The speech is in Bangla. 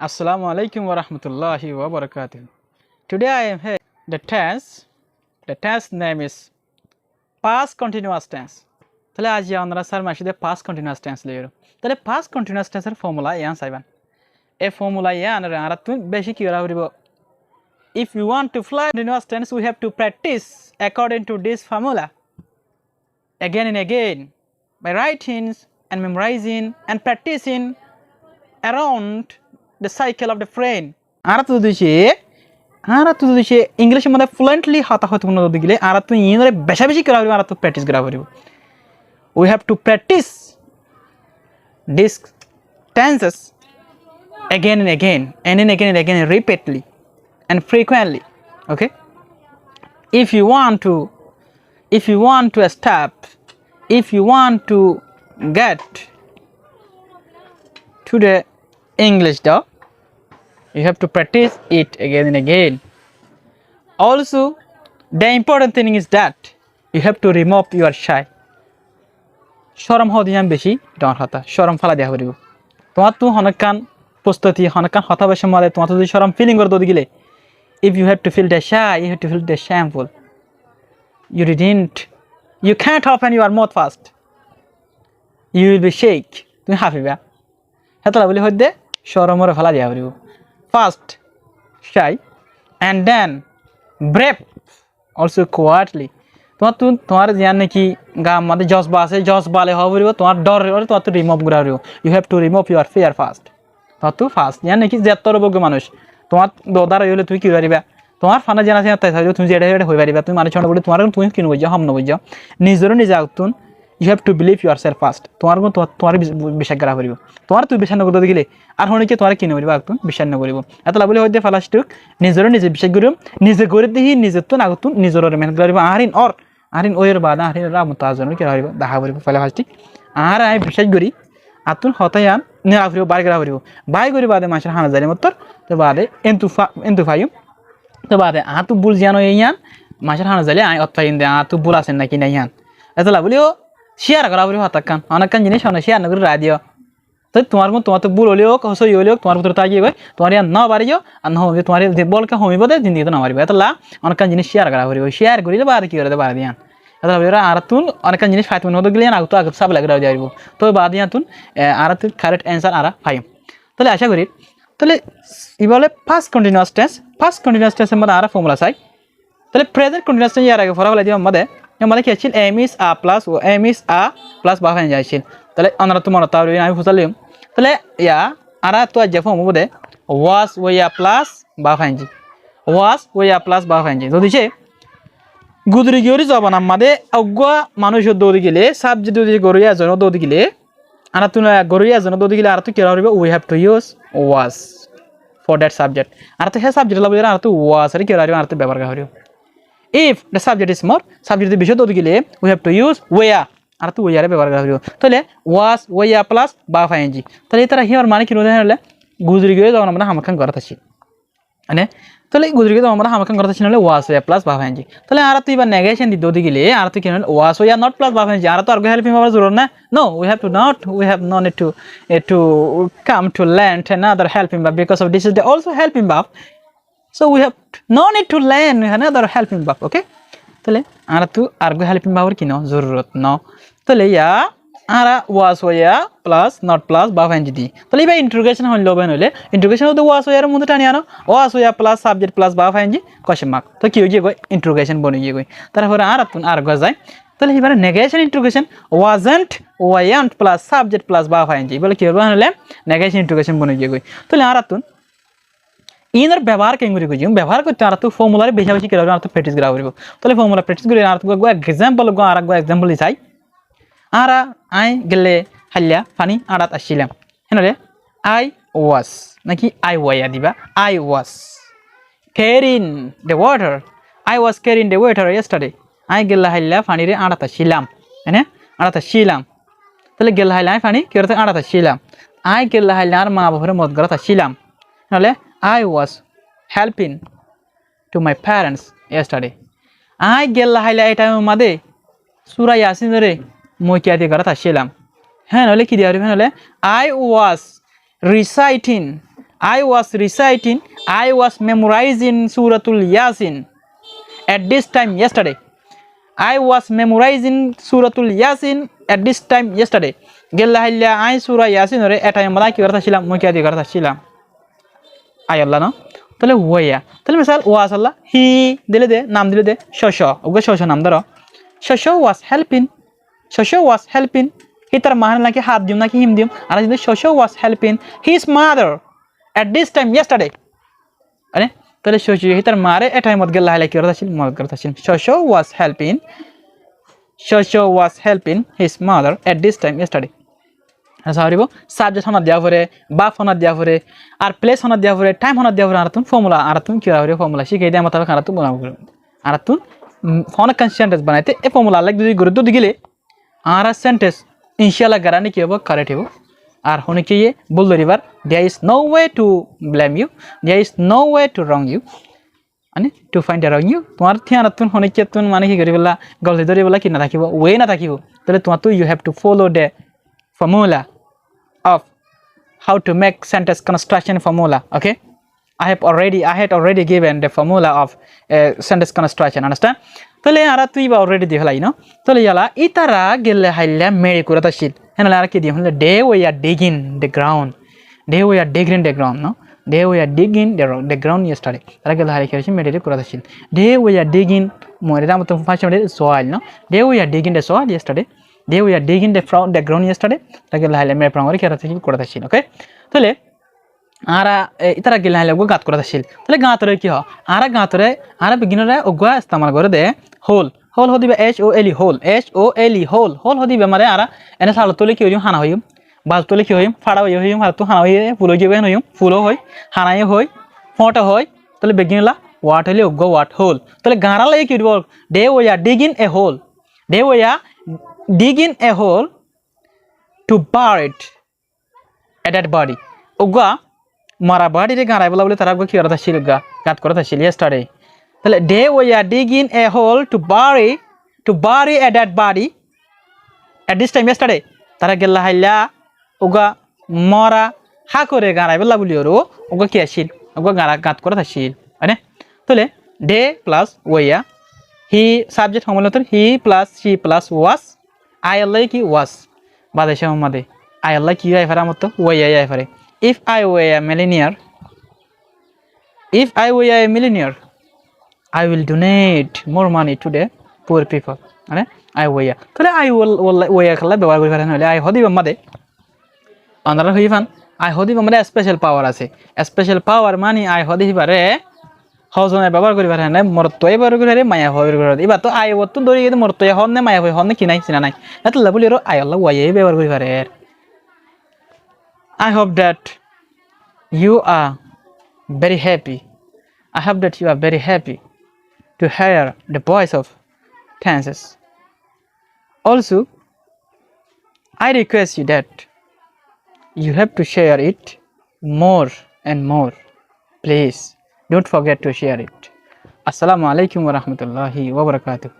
Assalamu alaikum wa rahmatullahi wa barakatuh. Today I am here. The tense name is past continuous tense. তাহলে আজ আমরা স্যার মাসিদে past continuous tense লইব। তাহলে past continuous tense এর ফর্মুলা ইয়ান সাইবান। এই ফর্মুলা ইয়ান আর তুই বেশি কি করা হইব? If you want to fly continuous tense, we have to practice according to this formula again and again by writing and memorizing and practicing around the cycle of the brain. আর তো দিছে ইংলিশের মধ্যে ফ্লুয়েন্টলি হতা হতে কোনো দিলে আর তো ইনরে বেশি করা হইব আর তো প্র্যাকটিস করা হইব we have to practice these tenses again and again repeatedly and frequently. Okay, if you want to get to the English though, you have to practice it again and again. Also, the important thing is that you have to remove your shy. শরম হদিয়াম বেশি ডর হতা শরম ফালা দেয়া হইব তোমার তো হনকান প্রস্তুতি হনকান হতা বসে মালে তোমার যদি শরম ফিলিং করে দদি গিলে if you have to feel the shy, you have to feel the shameful. You can't open your mouth fast. You will be shake. তুমি হাফিবা হেতলা বলি হইদে শরমরে ফালা দেয়া হইব first shy and then brave, also quietly. তোমার জান নাকি গাম মধ্যে জজবা আছে জজবালে হবরিব তোমার ডর হরে তোমার তো রিমুভ করা হইব you have to remove your fear first তো ফার্স্ট জান নাকি যেতর বগ মানুষ তোমার দদার হইলে তুই কি করিবা তোমার ফানা জানা আছে তাই তুমি যেটা যেটা হই পারিবা তুমি মানুষ বলি তোমার তুমি কি নবই যাও হাম নবই যাও নিজে আউতুন you have to believe yourself first তোমার বিশ্বাস করা হইব তোমার তুই বিশ্বাস নকর দিলে আর হনিকে তোমার কি নবইবা আউতুন বিশ্বাস ন করিব এতলা বলি হইতে ফালাস্টুক নিজে বিশ্বাস করিম নিজে করে দিহি নিজে তো আগুতুন নিজের মেহনত করিব আরিন ওয়ের বাদা আরিন রামতা আজনের কি হইব দেখা হইব ফলে ফাস্টি আর আই বিশ্বাস করি আতুন হতায়ান নেরা হইব বাই করা হইব বাই করি বাদে মাসের হানা জানি মতর তো বাদে এন্তু ফাইম তো বাদে আতু বুল জানো ইয়ান মাসের হানা জালে আই অতফাইন দে আতু বুল আছেন নাকি না ইয়ান এতলা বলিও শেয়ার করা হইব হতাকান অনেকখান জিনিস অনেক শেয়ার নগর রাদিও তো তোমার তো বুল হলিও কসই হলিও তোমার ভিতরে তাকিয়ে গই তোমার ইয়ান না বাড়িও আর না হবে তোমার বলকে হইব দে জিন্দি তো না মারিব এতলা অনেকখান জিনিস শেয়ার করা হইব শেয়ার করি বাদ কি করে দে বাদ ইয়ান এতলা বলিরা আর তুন অনেকখান জিনিস ফাইতে নদ গলিয়ান আগতো সব লাগরা যাইব তো বাদ ইয়ান তুন আর তুন কারেক্ট অ্যানসার আর ফাইম তাহলে আশা করি তাহলে ই বলে ফার্স্ট কন্টিনিউয়াস টেন্স এর মধ্যে আর ফর্মুলা চাই তাহলে প্রেজেন্ট কন্টিনিউয়াস টেন্স এর আগে ফর্মুলা দিও আমাদের কি আছে এম ইজ আ প্লাস বা ফাইন যাইছিল তাহলে আমরা তো মনে তাহলে আমি ফুসালিম তাহলে ইয়া আর তো যে ফর্ম হবে ওয়াজ ওয়া প্লাস বা ফাইন জি যদি সে গুদরি গিয়ে যাবান আমাদের অজ্ঞা মানুষের দৌড়ি গেলে সাবজেক্ট যদি গড়িয়া জন দৌড়ি গেলে আর তুই গড়িয়া জন দৌড়ি গেলে আর তুই কেরা হইবে we have to use was for that subject আর তো হ্যাঁ সাবজেক্ট লাগবে আর তো ওয়াজ আর কেরা হইবে আর তো ব্যবহার করা হইবে if the subject is more subject বিষয় দৌড়ি গেলে we have to use where আর তো ওয়ারে ব্যবহার করা হইবে তাহলে ওয়াজ ওয়া প্লাস বা ফাইন জি তাহলে এটা হিয়ার মানে কি রোদে হলে গুজরি গিয়ে যখন আমরা হামাখান করত আছি মানে তাহলে গুজরি গিয়ে আমরা হামাখান করত আছি হলে ওয়াজ ওয়া প্লাস বা ফাইন জি তাহলে আর তো এবার নেগেশন দি দৌড়ি গেলে আর তো কি হল ওয়াজ ওয়া নট প্লাস বা ফাইন জি আর তো আর হেল্পিং ভার্ব জরুর না no we have no need to come to learn another helping verb because of this is the also helping verb, so we have no need to learn another helping verb. Okay, তাহলে আর তো আরগো হেল্পিং ভার্ব কি নাও জরুরত নাও তাহলে ইয়া আর ওয়াজ ওয়া প্লাস নট প্লাস বা ফাইন দি তাহলে এবার ইন্টিগ্রেশন হইলো হইলে ইন্টিগ্রেশন হতে ওয়াজ ওয়ার মধ্যে টানি আনো ওয়াজ ওয়া প্লাস সাবজেক্ট প্লাস বা ফাইন জি কোশ্চেন মার্ক তো কি হইছে গো ইন্টিগ্রেশন বনি গই তারপরে আরগো যায় তাহলে এবারে negation integration wasn't plus subject plus বা ফাইন জি বলে কি হলো হলে নেগেশন ইন্টিগ্রেশন বনি গই তাহলে ইনার ব্যবহার কেঙ্গুরি কই ব্যবহার করতে আর তো ফর্মুলারে বেশি করা আর তো প্র্যাকটিস করা হইব তাহলে ফর্মুলা প্র্যাকটিস করে আর তো এক্সাম্পল আর এক্সাম্পল চাই আর আই গেলে হাল্লা ফানি আড়াত আসছিলাম হেনরে আই ওয়াজ নাকি আই ওয়া দিবা I was carrying the water yesterday I গেলা হাল্লা ফানিরে আড়াত আসছিলাম হ্যাঁ আড়াত আসছিলাম তাহলে গেলা হাল্লা আই ফানি কেরতে আড়াত আসছিলাম আই গেলা হাল্লা আর মা বাবার মদ গড়াত আসছিলাম হলে I was helping to my parents yesterday. I gella highlight time made Sura Yasin re Mokiati Garata Shilam. Henole Kidiari Henole I was reciting I was reciting, I was memorizing Suratul Yasin at this time yesterday. I was memorizing Suratul Yasin at this time yesterday. Gella hilla I Surah Yasin ore eta mala ki karta ছিলাম মই কি আদি karta ছিলাম আই আল্লাহ না তাহলে ওয়া তাহলে মিসাল ওয়াস আল্লাহ হি দিলে দে নাম দিলে দে শশ ওকে শশ নাম ধরো শশ was helping Sasha was helping হি তার মাহান নাকি হাত দিম নাকি হিম দিম আর যদি শশ was helping his mother at this time yesterday আরে তাহলে শশ হি তার মারে এটাই মত গেল হাইলা কি করতা ছিল মত করতা ছিল Sasha was helping Sasha was helping his mother at this time yesterday সারিব সাবজেক্ট হনা দেয়া পরে বাপ হনা দেয়া পরে আর প্লেস হনা দেয়া পরে টাইম হনা দেয়া পরে আর তুমি ফর্মুলা আর তুমি কি হবে ফর্মুলা শিখাই দেয়া মতাবেক আর তুমি বানাবো আর তুমি ফোন সেন্টেন্স বানাইতে এই ফর্মুলা লাগ যদি গুরুত্ব দিলে আর সেন্টেন্স ইনশাআল্লাহ গ্যারান্টি কি হবে কারেক্ট হবে আর হনে কি বল ধরিবার there is no way to blame you there is no way to wrong you মানে to find a wrong you তোমার থিয়ান তুমি হনে কি তুমি মানে কি করিবলা গলতি ধরিবলা কি না থাকিব ওয়ে না থাকিব তাহলে তোমার তো you have to follow the formula of how to make sentence construction formula. Okay, I had already given the formula of sentence construction. Understand? তাহলে আর তুই বা already দেখলাই না তাহলে ইয়ালা ইতারা গেলে হাইলা মেরে করতা ছিল হেনা আর কি দি হলে they were digging the ground no they were digging the ground yesterday তারা গেলে হাইলা কি মেরে করতা ছিল they were digging মরে রাম তো first soil no they were digging the soil yesterday they were digging the ground yesterday তাকে লাইলে মে প্রাঙ্গরে কেরা থেকে করতে ছিল ওকে তাহলে আরা ইতারা গেলে লাইলে গাত করতে ছিল তাহলে গাতরে কি হয় আরা গাতরে আরা বিগিনারে ওগা ইস্তেমাল করে দে হোল হদিবে HOLE হোল HOLE হোল হদিবে মানে আরা এনে সাল তোলে কি হইম হানা হইম বাল তোলে কি হইম ফাড়া হইম আর তো হানা হই ফুলো গিয়ে হইম ফুলো হই হানাই হই ফটা হই তাহলে বিগিনলা ওয়াট হইলে ওগা ওয়াট হোল তাহলে গারা লাগে কি দিব they were digging a hole they were digging a hole to bury a dead body oga mara body re garai bola bole tara go ki orata ছিল gat korata ছিল yesterday tale they were digging a hole to bury a dead body at this time yesterday tara gella haila oga mara ha kore garai bola boli oro oga ki asil oga gara gat korata ছিল ane tale they plus were he subject homolotor he plus she plus was I like it was badasha made I like you ifara motto way ifare if I were a millionaire I will donate more money to the poor people ane I were tole I will way khala ব্যবহার করি পারেন হলে I হদিবে মদে আন্দারা হইফান I হদিবে মদে স্পেশাল পাওয়ার আছে স্পেশাল পাওয়ার মানে I হদিবে পারে হজনে ব্যবহার করি পারে না মরতয় ব্যবহার করি পারে মায়া ব্যবহার করি এবার তো আই ওত ধরে গিয়ে মরতয় হন না মায়া হন না কি নাই চিনা নাই এত লাভ লিরো আই আল্লাহ ওয়াই ব্যবহার করি পারে I hope that you are very happy to hear the voice of tenses also I request you that you have to share it more and more please don't forget to share it. Assalamu alaikum wa rahmatullahi wa barakatuh.